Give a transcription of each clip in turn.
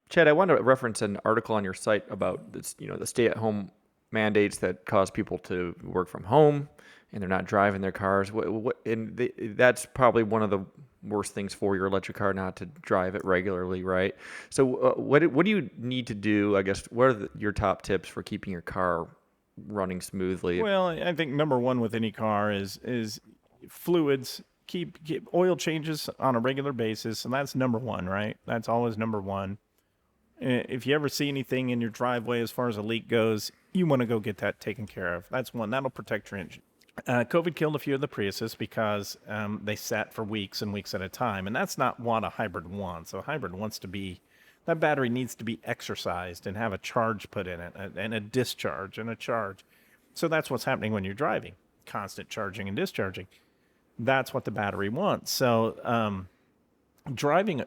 Chad, I want to reference an article on your site about this, the stay-at-home mandates that cause people to work from home and they're not driving their cars. That's probably one of the worst things for your electric car, not to drive it regularly, right? So, what do you need to do? I guess what are your top tips for keeping your car running smoothly? Well, I think number one with any car is fluids. Keep oil changes on a regular basis, and that's number one, right? That's always number one. If you ever see anything in your driveway as far as a leak goes, you want to go get that taken care of. That's one. That'll protect your engine. COVID killed a few of the Priuses because they sat for weeks and weeks at a time, and that's not what a hybrid wants. So a hybrid wants to be, that battery needs to be exercised and have a charge put in it, and a discharge and a charge. So that's what's happening when you're driving, constant charging and discharging. That's what the battery wants. So driving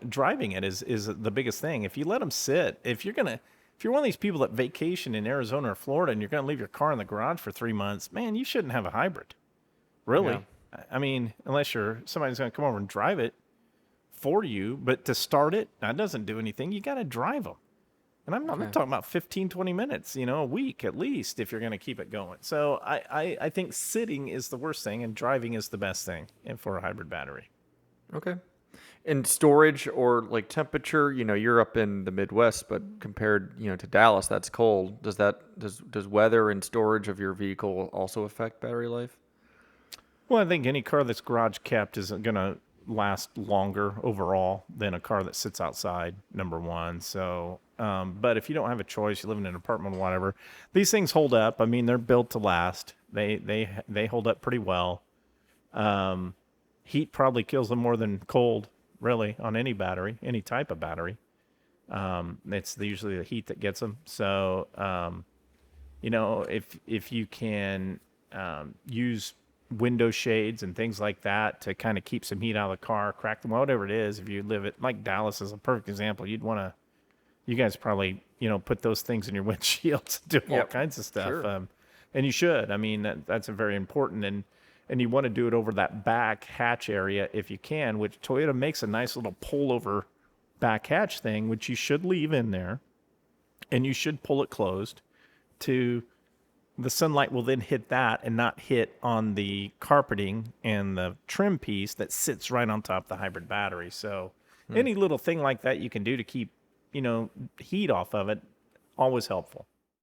it is the biggest thing. If you let them sit, if you're one of these people that vacation in Arizona or Florida and you're gonna leave your car in the garage for 3 months, man, you shouldn't have a hybrid. Yeah. Really. I mean, unless somebody's gonna come over and drive it for you, but to start it, that doesn't do anything. You got to drive them. And I'm Okay. talking about 15, 20 minutes, a week at least if you're going to keep it going. So I think sitting is the worst thing and driving is the best thing for a hybrid battery. Okay. And storage or like temperature, you're up in the Midwest, but compared, to Dallas, that's cold. Does weather and storage of your vehicle also affect battery life? Well, I think any car that's garage kept is going to last longer overall than a car that sits outside, number one. So, but if you don't have a choice, you live in an apartment or whatever, these things hold up. I mean, they're built to last. They hold up pretty well. Heat probably kills them more than cold, really, on any battery, any type of battery. It's usually the heat that gets them. So, if you can use window shades and things like that to kind of keep some heat out of the car, crack them, whatever it is. If you live it like Dallas is a perfect example, you guys probably, put those things in your windshields, do all Yep. kinds of stuff. Sure. And you should. I mean, that's a very important, and you want to do it over that back hatch area if you can, which Toyota makes a nice little pull over back hatch thing, which you should leave in there, and you should pull it closed to the sunlight will then hit that and not hit on the carpeting and the trim piece that sits right on top of the hybrid battery. So any little thing like that you can do to keep, heat off of it, always helpful.